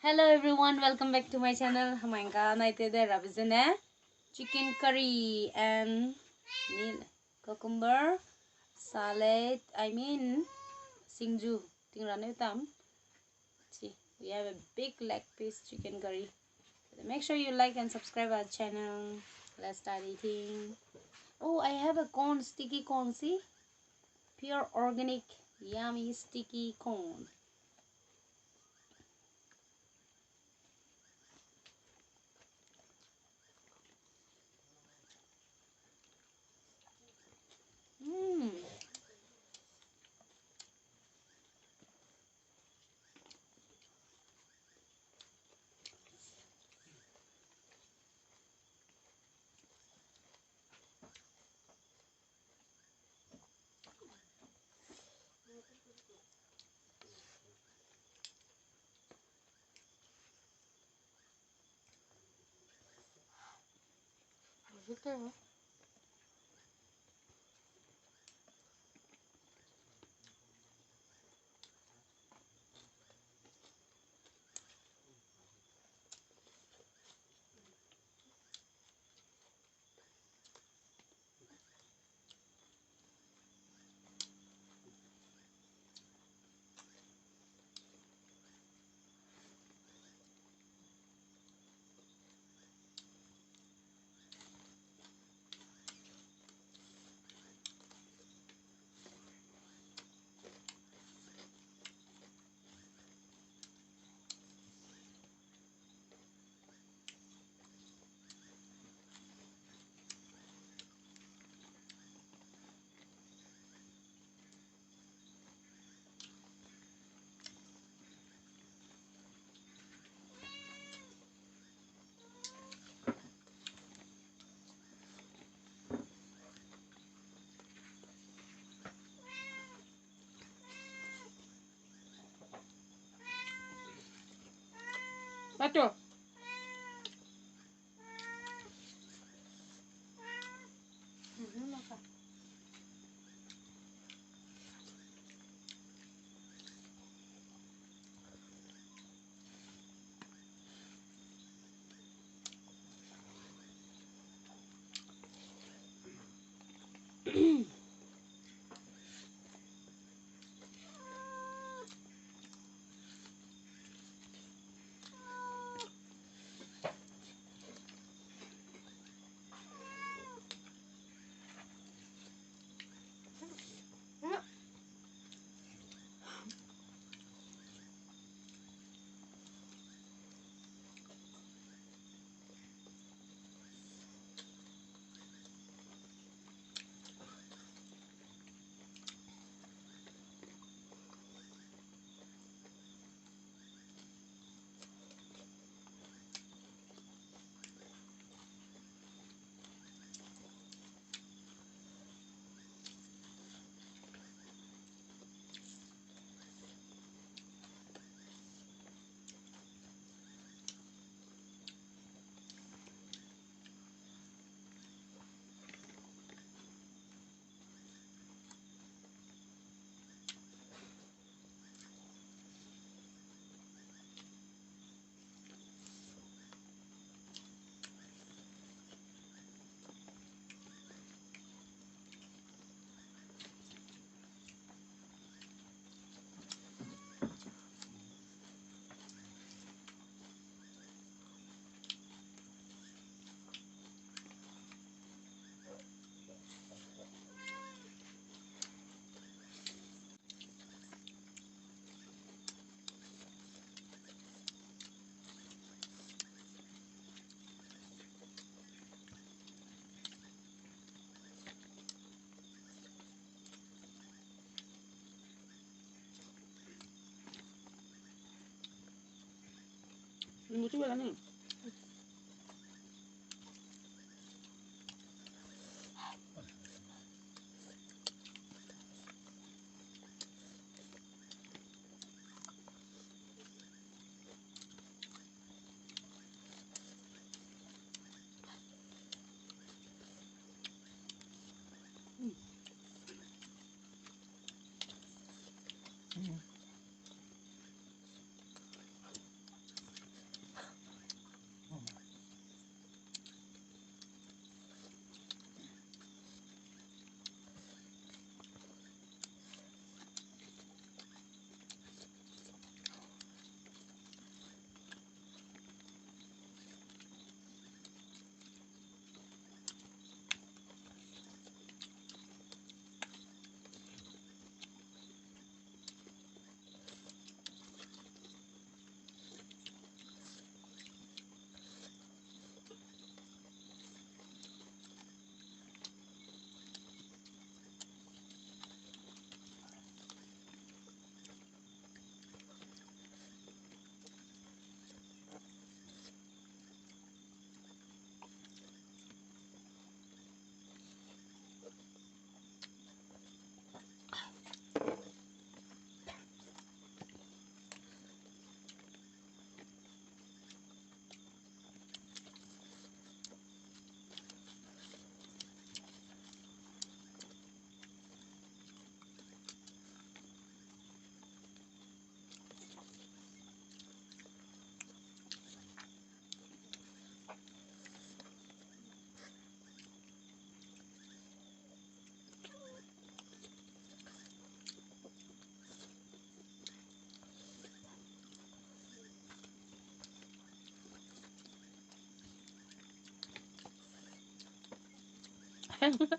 Hello everyone, welcome back to my channel. Hamainga naite de rabizene chicken curry and cucumber salad. Singju. Tingrane tam. See, we have a big leg piece chicken curry. So make sure you like and subscribe our channel. Let's start eating. Oh, I have a corn, sticky corn. See, pure organic, yummy sticky corn. Mmm. Victor. Betul. Mucho nih. Mm.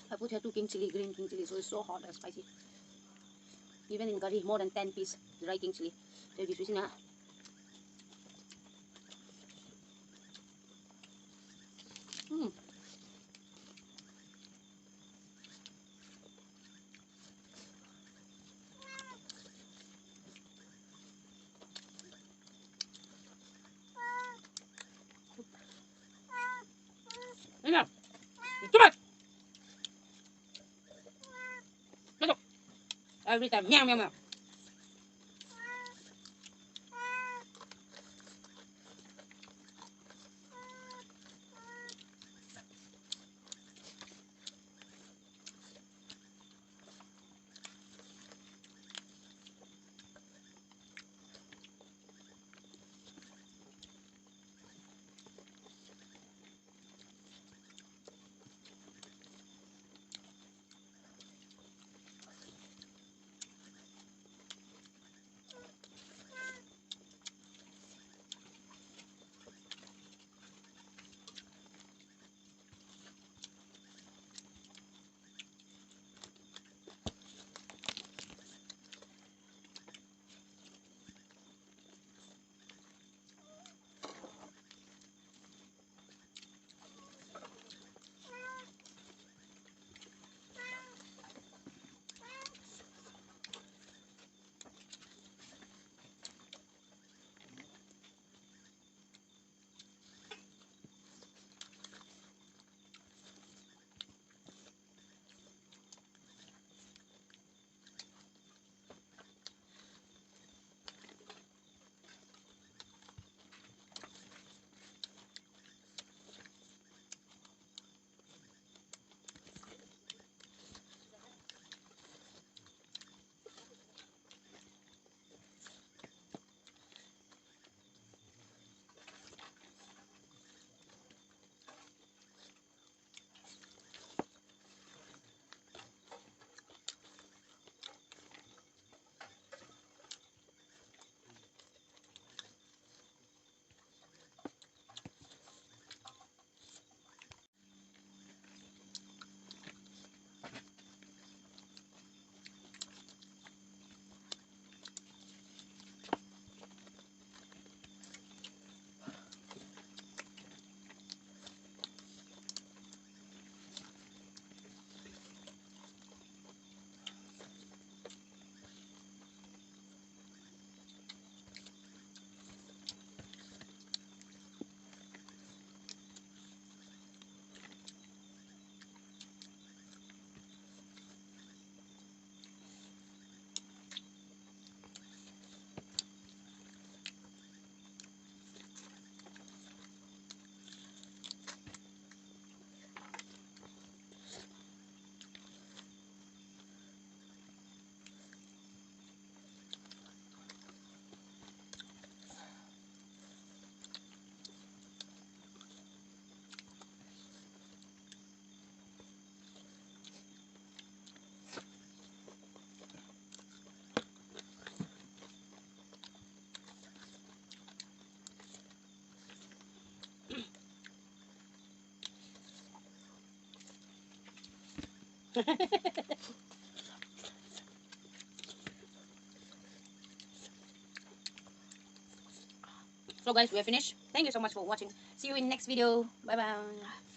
I put here 2 king chili, green king chili, so it's so hot and spicy. Even in curry, more than 10 piece dry king chili. Jadi susi na. Hmm. Enough. Too much. Masuk. Every time. Meow, meow, meow. So guys, we are finished. Thank you so much for watching. See you in next video. Bye bye.